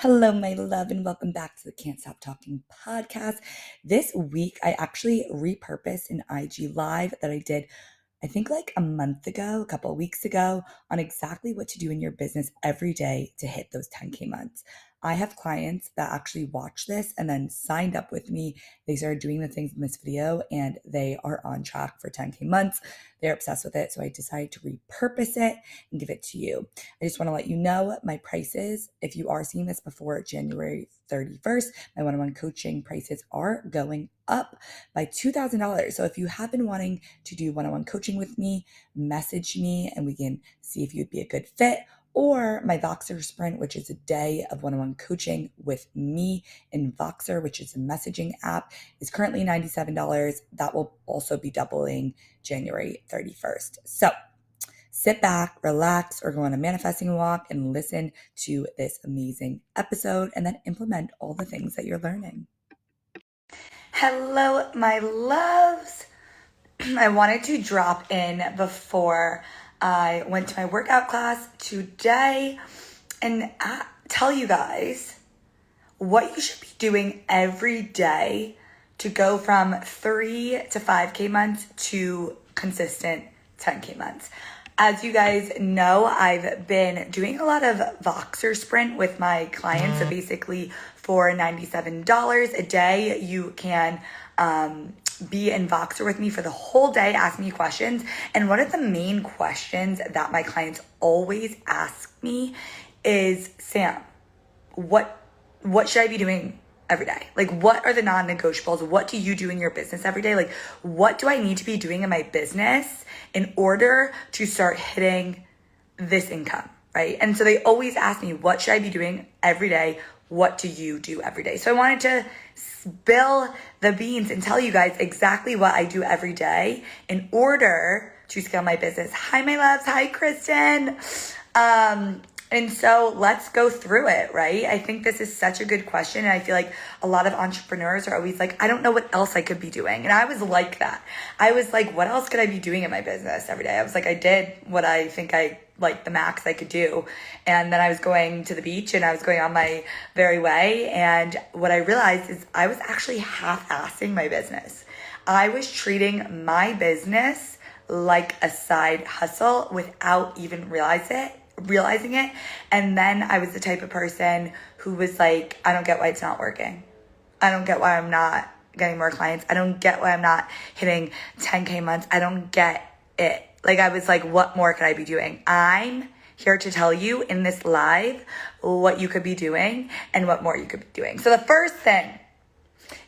Hello, my love, and welcome back to the Can't Stop Talking podcast. This week, I actually repurposed an IG live that I did, I think like a month ago, a couple of weeks ago, on exactly what to do in your business every day to hit those 10K months. I have clients that actually watch this and then signed up with me. They started doing the things in this video and they are on track for 10K months. They're obsessed with it. So I decided to repurpose it and give it to you. I just want to let you know my prices. If you are seeing this before January 31st, my one-on-one coaching prices are going up by $2,000. So if you have been wanting to do one-on-one coaching with me, message me and we can see if you'd be a good fit. Or my Voxer Sprint, which is a day of one-on-one coaching with me in Voxer, which is a messaging app, is currently $97. That will also be doubling January 31st. So sit back, relax, or go on a manifesting walk and listen to this amazing episode and then implement all the things that you're learning. Hello, my loves. I wanted to drop in before I went to my workout class today and tell you guys what you should be doing every day to go from 3 to 5K months to consistent 10K months. As you guys know, I've been doing a lot of Voxer Sprint with my clients. So basically for $97 a day, you can be in Voxer with me for the whole day, ask me questions. And one of the main questions that my clients always ask me is, Sam, what should I be doing every day? Like, what are the non-negotiables? What do you do in your business every day? Like, what do I need to be doing in my business in order to start hitting this income, right? And so they always ask me, what should I be doing every day? What do you do every day? So I wanted to spill the beans and tell you guys exactly what I do every day in order to scale my business. Hi, my loves. Hi, Kristen. And so let's go through it, right? I think this is such a good question. And I feel like a lot of entrepreneurs are always like, I don't know what else I could be doing. And I was like that. I was like, what else could I be doing in my business every day? I was like, I did what I think like the max I could do. And then I was going to the beach and I was going on my very way. And what I realized is I was actually half-assing my business. I was treating my business like a side hustle without even realizing it. And then I was the type of person who was like, I don't get why it's not working. I don't get why I'm not getting more clients. I don't get why I'm not hitting 10K months. I don't get it. Like, I was like, what more could I be doing? I'm here to tell you in this live what you could be doing and what more you could be doing. So the first thing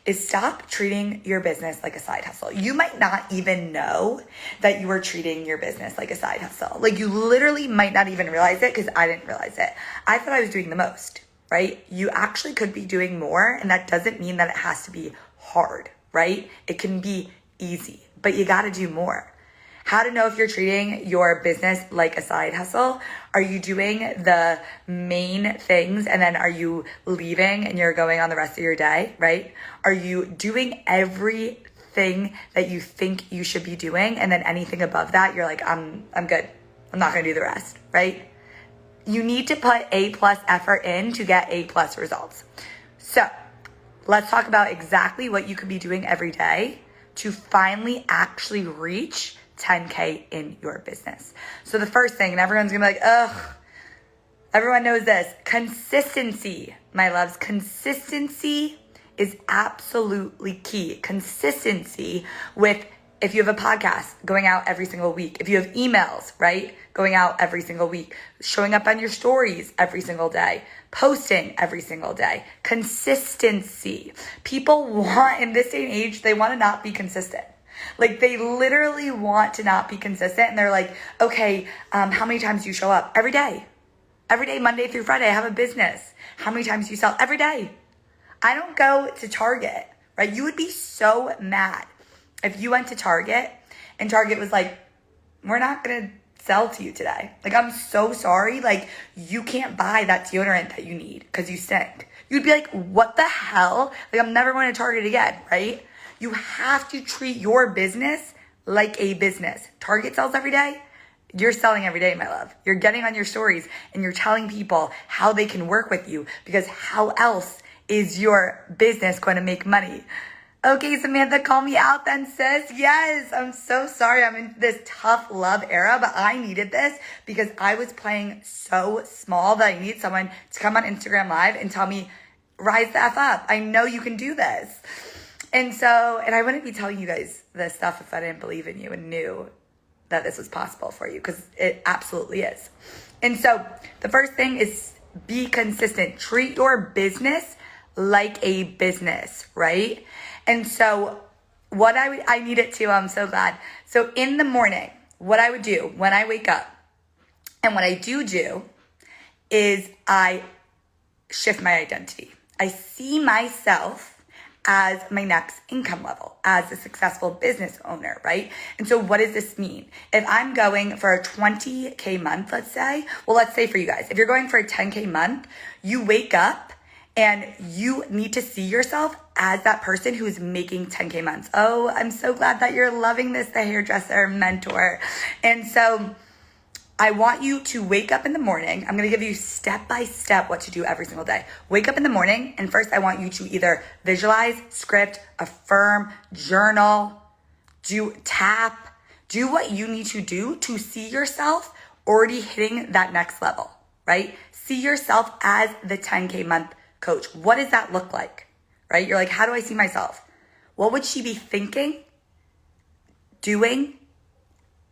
is stop treating your business like a side hustle. You might not even know that you are treating your business like a side hustle. Like, you literally might not even realize it, because I didn't realize it. I thought I was doing the most, right? You actually could be doing more, and that doesn't mean that it has to be hard, right? It can be easy, but you got to do more. How to know if you're treating your business like a side hustle? Are you doing the main things and then are you leaving and you're going on the rest of your day, right? Are you doing everything that you think you should be doing, and then anything above that, you're like, I'm good. I'm not going to do the rest, right? You need to put A+ effort in to get A+ results. So let's talk about exactly what you could be doing every day to finally actually reach 10K in your business. So the first thing, and everyone's gonna be like, ugh, everyone knows this, consistency, my loves. Consistency is absolutely key. Consistency with, if you have a podcast, going out every single week. If you have emails, right, going out every single week. Showing up on your stories every single day. Posting every single day. Consistency. People want, in this day and age, they want to not be consistent. Like, they literally want to not be consistent. And they're like, okay, how many times do you show up? Every day. Every day, Monday through Friday, I have a business. How many times do you sell? Every day. I don't go to Target, right? You would be so mad if you went to Target and Target was like, we're not going to sell to you today. Like, I'm so sorry. Like, you can't buy that deodorant that you need because you stink. You'd be like, what the hell? Like, I'm never going to Target again, right? You have to treat your business like a business. Target sells every day. You're selling every day, my love. You're getting on your stories and you're telling people how they can work with you, because how else is your business going to make money? Okay, Samantha, call me out then, sis. Yes, I'm so sorry. I'm in this tough love era, but I needed this because I was playing so small that I need someone to come on Instagram Live and tell me, rise the F up. I know you can do this. And I wouldn't be telling you guys this stuff if I didn't believe in you and knew that this was possible for you, because it absolutely is. And so the first thing is be consistent. Treat your business like a business, right? And so what I need it to, I'm so glad. So in the morning, what I would do when I wake up, and what I do is I shift my identity. I see myself as my next income level, as a successful business owner, right? And so what does this mean? If I'm going for a 20K month, let's say for you guys, if you're going for a 10K month, you wake up and you need to see yourself as that person who is making 10K months. Oh, I'm so glad that you're loving this, the hairdresser mentor. And so I want you to wake up in the morning. I'm going to give you step by step what to do every single day. Wake up in the morning, and first I want you to either visualize, script, affirm, journal, do what you need to do to see yourself already hitting that next level, right? See yourself as the 10K month coach. What does that look like, right? You're like, how do I see myself? What would she be thinking, doing,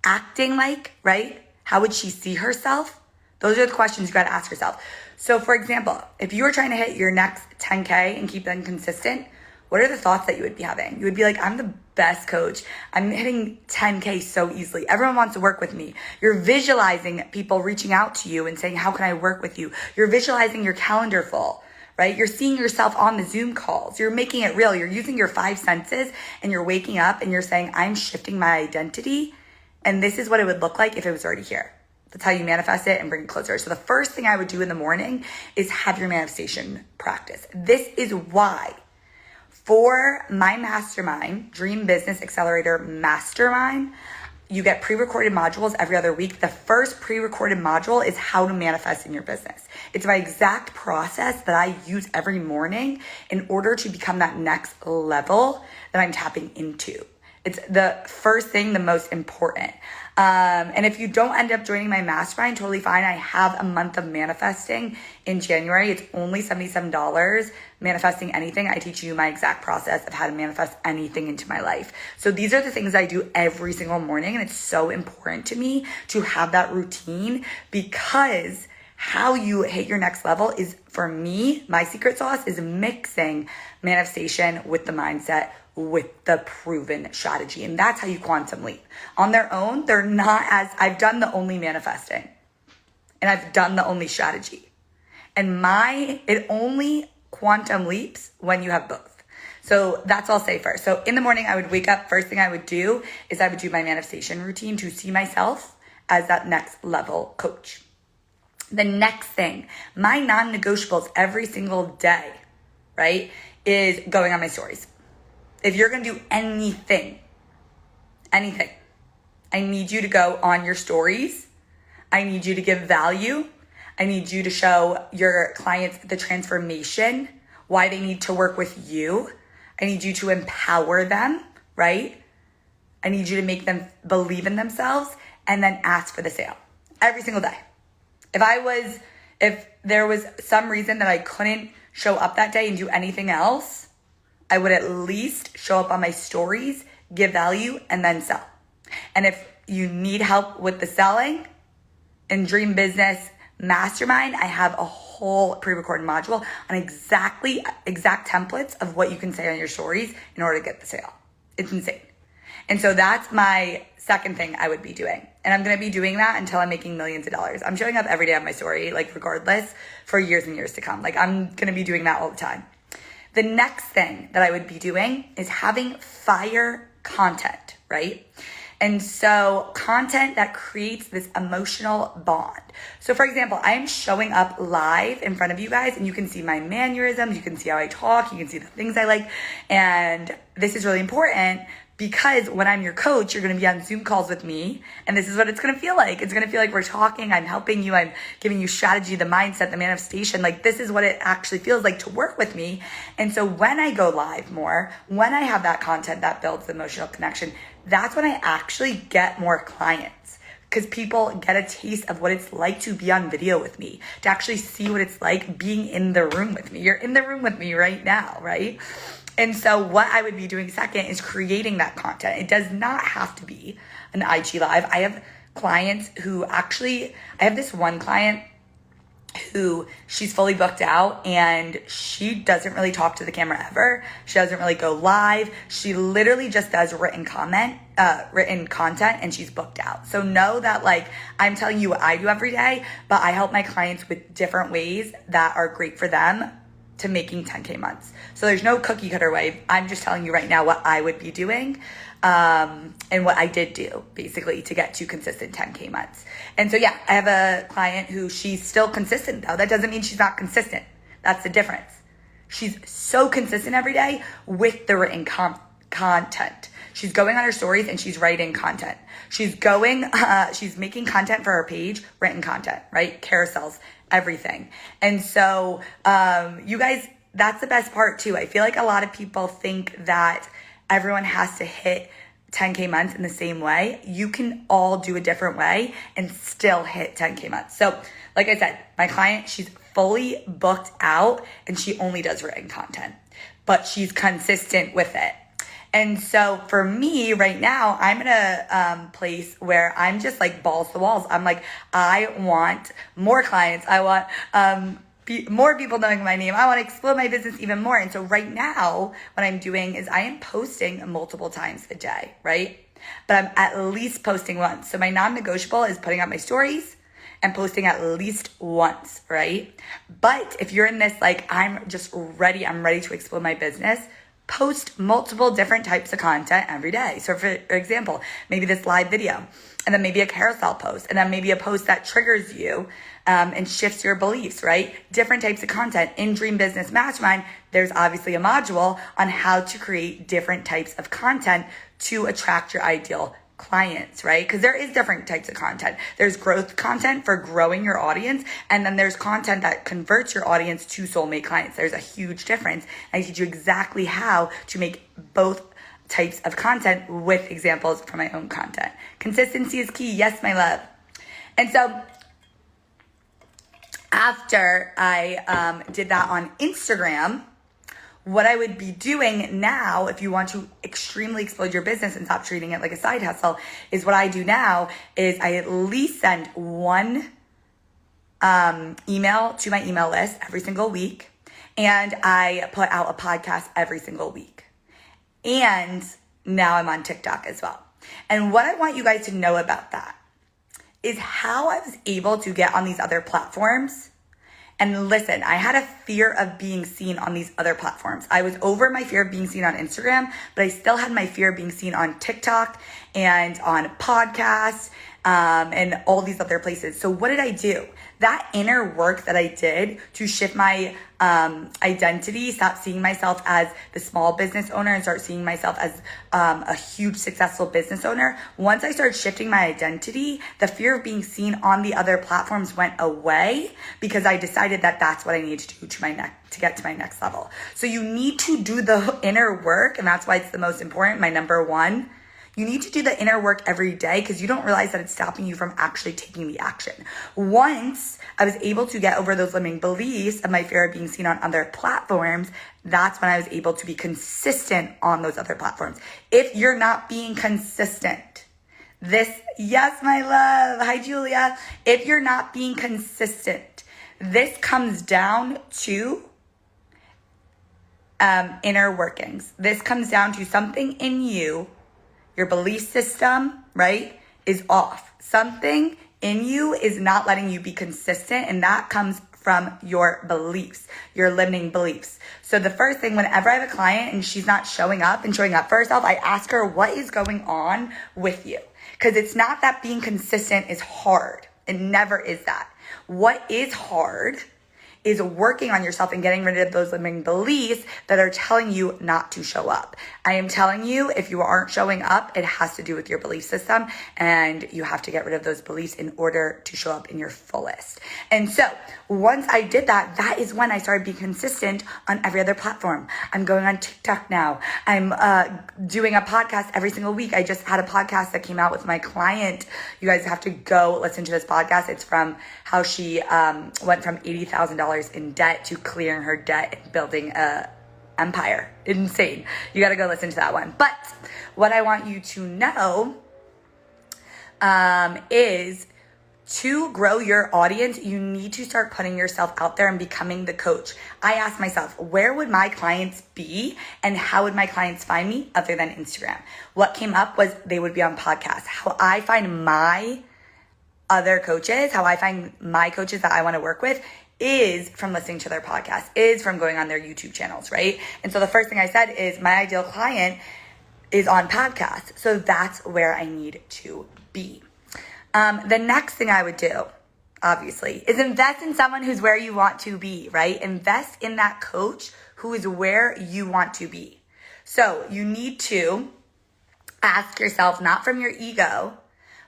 acting like, right? How would she see herself? Those are the questions you got to ask yourself. So for example, if you were trying to hit your next 10K and keep them consistent, what are the thoughts that you would be having? You would be like, I'm the best coach. I'm hitting 10K so easily. Everyone wants to work with me. You're visualizing people reaching out to you and saying, how can I work with you? You're visualizing your calendar full, right? You're seeing yourself on the Zoom calls. You're making it real. You're using your 5 senses, and you're waking up and you're saying, I'm shifting my identity. And this is what it would look like if it was already here. That's how you manifest it and bring it closer. So the first thing I would do in the morning is have your manifestation practice. This is why for my mastermind, Dream Business Accelerator Mastermind, you get pre-recorded modules every other week. The first pre-recorded module is how to manifest in your business. It's my exact process that I use every morning in order to become that next level that I'm tapping into. It's the first thing, the most important. And if you don't end up joining my mastermind, totally fine. I have a month of manifesting in January. It's only $77. Manifesting anything. I teach you my exact process of how to manifest anything into my life. So these are the things I do every single morning. And it's so important to me to have that routine, because how you hit your next level is, for me, my secret sauce is mixing manifestation with the mindset, with the proven strategy. And that's how you quantum leap. On their own, they're not as, I've done the only manifesting and I've done the only strategy. And it only quantum leaps when you have both. So that's all I'll say first. So in the morning, I would wake up. First thing I would do is I would do my manifestation routine to see myself as that next level coach. The next thing, my non-negotiables every single day, right, is going on my stories. If you're going to do anything, I need you to go on your stories. I need you to give value. I need you to show your clients the transformation, why they need to work with you. I need you to empower them, right? I need you to make them believe in themselves, and then ask for the sale every single day. If there was some reason that I couldn't show up that day and do anything else, I would at least show up on my stories, give value, and then sell. And if you need help with the selling, in Dream Business Mastermind, I have a whole pre-recorded module on exact templates of what you can say on your stories in order to get the sale. It's insane. And so that's my second thing I would be doing. And I'm going to be doing that until I'm making millions of dollars. I'm showing up every day on my story, like regardless, for years and years to come. Like I'm going to be doing that all the time. The next thing that I would be doing is having fire content, right? And so content that creates this emotional bond. So for example, I'm showing up live in front of you guys and you can see my mannerisms, you can see how I talk, you can see the things I like. And this is really important Because when I'm your coach, you're going to be on Zoom calls with me, and this is what it's going to feel like. It's going to feel like we're talking, I'm helping you, I'm giving you strategy, the mindset, the manifestation. Like, this is what it actually feels like to work with me. And so when I go live more, when I have that content that builds the emotional connection, that's when I actually get more clients. Because people get a taste of what it's like to be on video with me, to actually see what it's like being in the room with me. You're in the room with me right now, right? And so what I would be doing second is creating that content. It does not have to be an IG live. I have clients who actually, I have this one client who she's fully booked out and she doesn't really talk to the camera ever. She doesn't really go live. She literally just does written content and she's booked out. So know that, like, I'm telling you what I do every day, but I help my clients with different ways that are great for them to making 10K months. So there's no cookie cutter way. I'm just telling you right now what I would be doing and what I did do basically to get to consistent 10K months. And so yeah, I have a client who she's still consistent though. That doesn't mean she's not consistent. That's the difference. She's so consistent every day with the written content. She's going on her stories and she's writing content. She's making content for her page, written content, right? Carousels, everything. And so, you guys, that's the best part too. I feel like a lot of people think that everyone has to hit 10K months in the same way. You can all do a different way and still hit 10K months. So like I said, my client, she's fully booked out and she only does written content, but she's consistent with it. And so for me right now, I'm in a place where I'm just like balls to walls. I'm like, I want more clients. I want more people knowing my name. I want to explode my business even more. And so right now, what I'm doing is I am posting multiple times a day, right? But I'm at least posting once. So my non-negotiable is putting out my stories and posting at least once, right? But if you're in this, like, I'm ready to explode my business, post multiple different types of content every day. So for example, maybe this live video, and then maybe a carousel post, and then maybe a post that triggers you and shifts your beliefs, right? Different types of content. In Dream Business Mastermind, there's obviously a module on how to create different types of content to attract your ideal clients, right? Because there is different types of content. There's growth content for growing your audience, and then there's content that converts your audience to soulmate clients. There's a huge difference. I teach you exactly how to make both types of content with examples from my own content. Consistency is key. Yes, my love. And so after I did that on Instagram, what I would be doing now, if you want to extremely explode your business and stop treating it like a side hustle, is what I do now is I at least send one email to my email list every single week. And I put out a podcast every single week. And now I'm on TikTok as well. And what I want you guys to know about that is how I was able to get on these other platforms. And listen, I had a fear of being seen on these other platforms. I was over my fear of being seen on Instagram, but I still had my fear of being seen on TikTok and on podcasts and all these other places. So what did I do? That inner work that I did to shift my identity, stop seeing myself as the small business owner and start seeing myself as a huge successful business owner. Once I started shifting my identity, the fear of being seen on the other platforms went away because I decided that that's what I need to do to get to my next level. So you need to do the inner work, and that's why it's the most important, my number one. You need to do the inner work every day because you don't realize that it's stopping you from actually taking the action. Once I was able to get over those limiting beliefs of my fear of being seen on other platforms, that's when I was able to be consistent on those other platforms. If you're not being consistent, yes, my love. Hi, Julia. If you're not being consistent, this comes down to inner workings. This comes down to something in you. Your belief system, right, is off. Something in you is not letting you be consistent, and that comes from your beliefs, your limiting beliefs. So the first thing, whenever I have a client and she's not showing up for herself, I ask her, what is going on with you? Because it's not that being consistent is hard. It never is that. What is hard is working on yourself and getting rid of those limiting beliefs that are telling you not to show up. I am telling you, if you aren't showing up, it has to do with your belief system, and you have to get rid of those beliefs in order to show up in your fullest. And so once I did that, that is when I started being consistent on every other platform. I'm going on TikTok now. I'm doing a podcast every single week. I just had a podcast that came out with my client. You guys have to go listen to this podcast. It's from how she went from $80,000 in debt to clearing her debt and building a empire. Insane. You got to go listen to that one. But what I want you to know is to grow your audience, you need to start putting yourself out there and becoming the coach. I asked myself, where would my clients be and how would my clients find me other than Instagram? What came up was they would be on podcasts. How I find my other coaches, how I find my coaches that I want to work with is from listening to their podcasts, is from going on their YouTube channels, right? And so the first thing I said is my ideal client is on podcasts. So that's where I need to be. The next thing I would do, obviously, is invest in someone who's where you want to be, right? Invest in that coach who is where you want to be. So you need to ask yourself, not from your ego,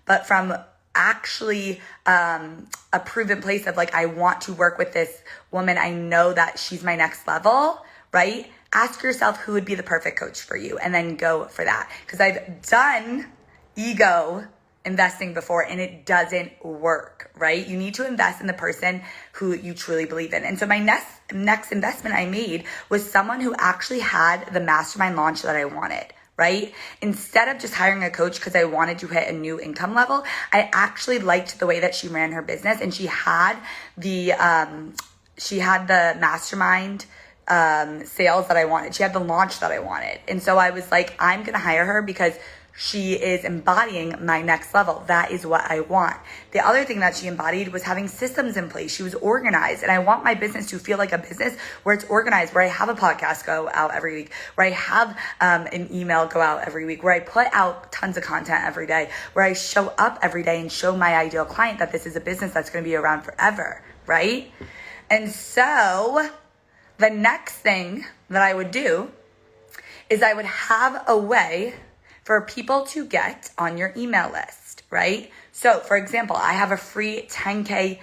but from actually a proven place of like, I want to work with this woman. I know that she's my next level, right? Ask yourself who would be the perfect coach for you and then go for that. Because I've done ego investing before and it doesn't work, right? You need to invest in the person who you truly believe in. And so my next investment I made was someone who actually had the mastermind launch that I wanted, right? Instead of just hiring a coach because I wanted to hit a new income level, I actually liked the way that she ran her business, and she had the mastermind sales that I wanted. She had the launch that I wanted. And so I was like, I'm going to hire her because she is embodying my next level. That is what I want. The other thing that she embodied was having systems in place. She was organized. And I want my business to feel like a business where it's organized, where I have a podcast go out every week, where I have an email go out every week, where I put out tons of content every day, where I show up every day and show my ideal client that this is a business that's going to be around forever, right? And so the next thing that I would do is I would have a way for people to get on your email list, right? So for example, I have a free 10K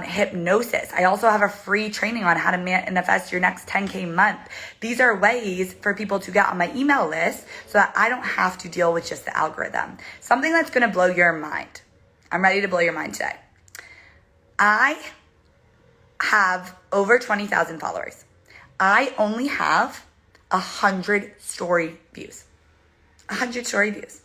hypnosis. I also have a free training on how to manifest your next 10K month. These are ways for people to get on my email list so that I don't have to deal with just the algorithm. Something that's going to blow your mind. I'm ready to blow your mind today. I have over 20,000 followers. I only have 100 story views. 100 story views,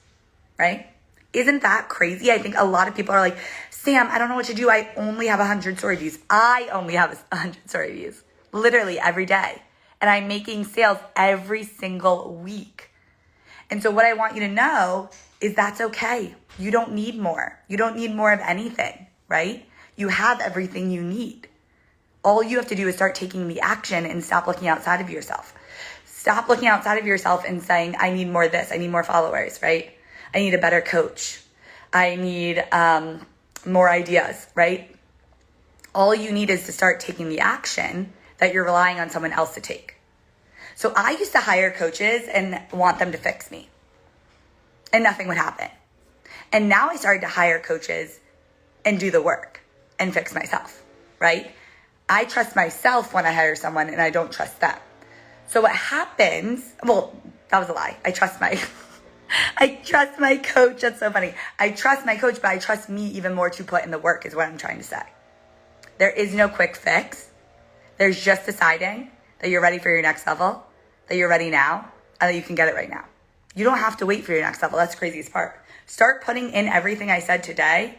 right? Isn't that crazy? I think a lot of people are like, Sam, I don't know what to do. I only have 100 story views. I only have 100 story views, literally every day. And I'm making sales every single week. And so what I want you to know is that's okay. You don't need more. You don't need more of anything, right? You have everything you need. All you have to do is start taking the action and stop looking outside of yourself. Stop looking outside of yourself and saying, I need more of this. I need more followers, right? I need a better coach. I need more ideas, right? All you need is to start taking the action that you're relying on someone else to take. So I used to hire coaches and want them to fix me, and nothing would happen. And now I started to hire coaches and do the work and fix myself, right? I trust myself when I hire someone and I don't trust them. So what happens, well, that was a lie. I trust my coach. That's so funny. I trust my coach, but I trust me even more to put in the work is what I'm trying to say. There is no quick fix. There's just deciding that you're ready for your next level, that you're ready now, and that you can get it right now. You don't have to wait for your next level. That's the craziest part. Start putting in everything I said today.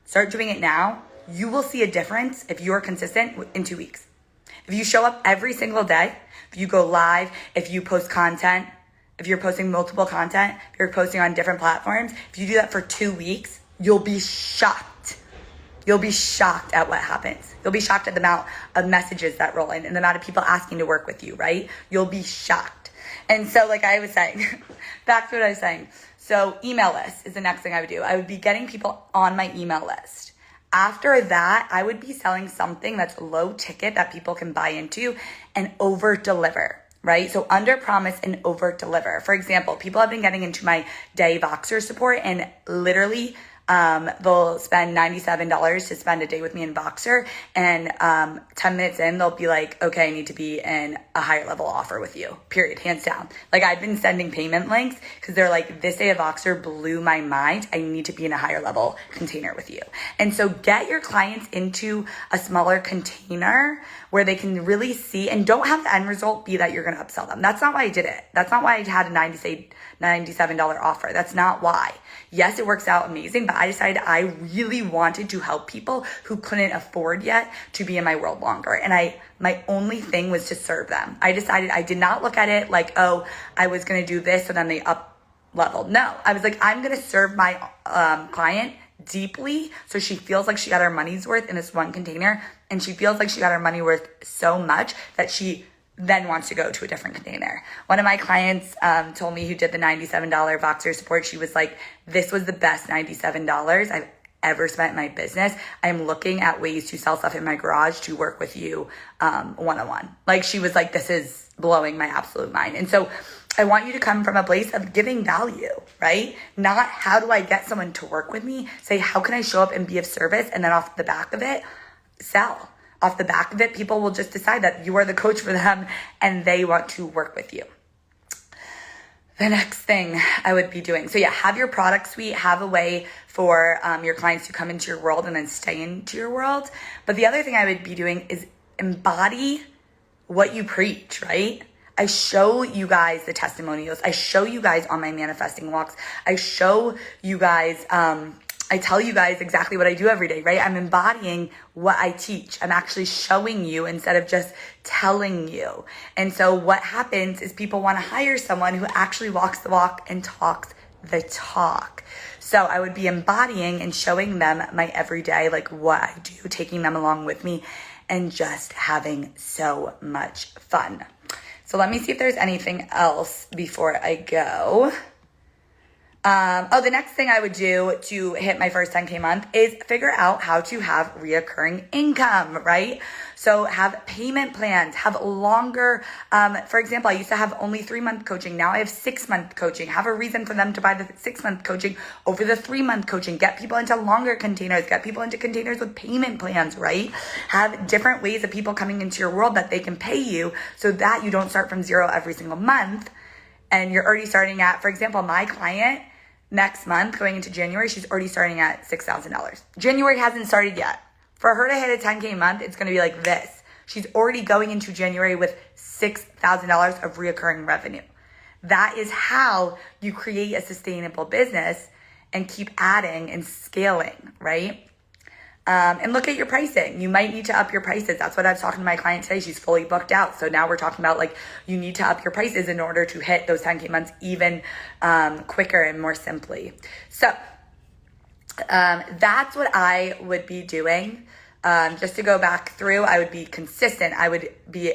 Start doing it now. You will see a difference if you're consistent in 2 weeks. If you show up every single day, if you go live, if you post content, if you're posting multiple content, if you're posting on different platforms, if you do that for 2 weeks, you'll be shocked. You'll be shocked at what happens. You'll be shocked at the amount of messages that roll in and the amount of people asking to work with you, right? You'll be shocked. And so like I was saying, back to what I was saying. So email list is the next thing I would do. I would be getting people on my email list. After that, I would be selling something that's low ticket that people can buy into and over deliver, right? So under promise and over deliver. For example, people have been getting into my day Voxer support and literally they'll spend $97 to spend a day with me in Voxer, and 10 minutes in, they'll be like, okay, I need to be in a higher level offer with you, period, hands down. Like, I've been sending payment links because they're like, this day of Voxer blew my mind. I need to be in a higher level container with you. And so get your clients into a smaller container where they can really see, and don't have the end result be that you're going to upsell them. That's not why I did it. That's not why I had a $97 offer. That's not why. Yes, it works out amazing, but I decided I really wanted to help people who couldn't afford yet to be in my world longer. And my only thing was to serve them. I decided, I did not look at it like, oh, I was going to do this so then they up leveled. No, I was like, I'm going to serve my client deeply so she feels like she got her money's worth in this one container, and she feels like she got her money worth so much that she then wants to go to a different container. One of my clients told me, who did the $97 Voxer support, she was like, this was the best $97 I've ever spent in my business. I'm looking at ways to sell stuff in my garage to work with you one-on-one. Like, she was like, this is blowing my absolute mind. And so I want you to come from a place of giving value, right? Not how do I get someone to work with me? Say, how can I show up and be of service? And then off the back of it, sell. Off the back of it, people will just decide that you are the coach for them and they want to work with you. The next thing I would be doing. So yeah, have your product suite, have a way for your clients to come into your world and then stay into your world. But the other thing I would be doing is embody what you preach, right? I show you guys the testimonials. I show you guys on my manifesting walks. I show you guys, I tell you guys exactly what I do every day, right? I'm embodying what I teach. I'm actually showing you instead of just telling you. And so what happens is people want to hire someone who actually walks the walk and talks the talk. So I would be embodying and showing them my everyday, like what I do, taking them along with me and just having so much fun. So let me see if there's anything else before I go. The next thing I would do to hit my first 10K month is figure out how to have reoccurring income, right? So have payment plans, have longer, for example, I used to have only 3-month coaching. Now I have 6-month coaching. Have a reason for them to buy the 6-month coaching over the 3-month coaching. Get people into longer containers, get people into containers with payment plans, right? Have different ways of people coming into your world that they can pay you so that you don't start from zero every single month. And you're already starting at, for example, my client, next month, going into January, she's already starting at $6,000. January hasn't started yet. For her to hit a 10K month, it's going to be like this. She's already going into January with $6,000 of reoccurring revenue. That is how you create a sustainable business and keep adding and scaling, right? And look at your pricing. You might need to up your prices. That's what I was talking to my client today. She's fully booked out. So now we're talking about like, you need to up your prices in order to hit those 10K months even quicker and more simply. So that's what I would be doing. Just to go back through, I would be consistent. I would be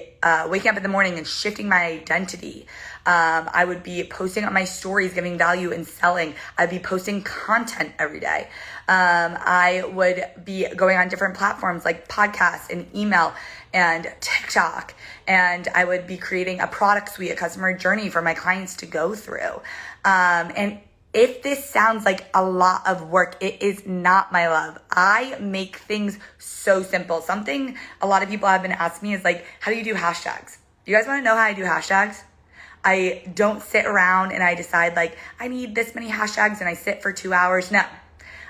waking up in the morning and shifting my identity. I would be posting on my stories, giving value and selling. I'd be posting content every day. I would be going on different platforms like podcasts and email and TikTok. And I would be creating a product suite, a customer journey for my clients to go through. And if this sounds like a lot of work, it is not, my love. I make things so simple. Something a lot of people have been asking me is like, how do you do hashtags? Do you guys want to know how I do hashtags? I don't sit around and I decide like, I need this many hashtags and I sit for 2 hours. No,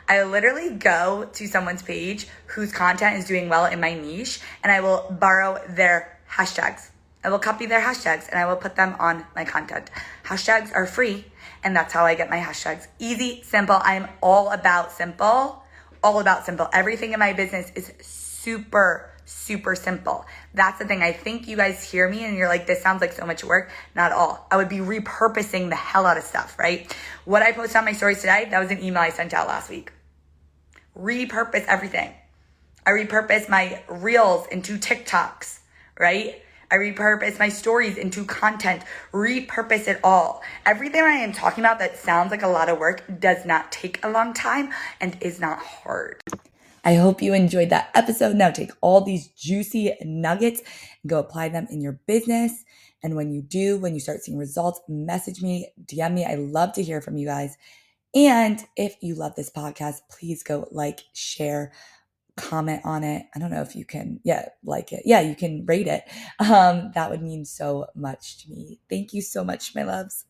I literally go to someone's page whose content is doing well in my niche and I will borrow their hashtags. I will copy their hashtags and I will put them on my content. Hashtags are free. And that's how I get my hashtags. Easy, simple. I'm all about simple. All about simple. Everything in my business is super, super simple. That's the thing. I think you guys hear me and you're like, this sounds like so much work. Not at all. I would be repurposing the hell out of stuff, right? What I posted on my stories today, that was an email I sent out last week. Repurpose everything. I repurpose my reels into TikToks, right? I repurpose my stories into content, repurpose it all. Everything I am talking about that sounds like a lot of work does not take a long time and is not hard. I hope you enjoyed that episode. Now take all these juicy nuggets and go apply them in your business. And when you do, when you start seeing results, message me, DM me. I love to hear from you guys. And if you love this podcast, please go like, share, comment on it. I don't know if you can, like it. Yeah, you can rate it. That would mean so much to me. Thank you so much, my loves.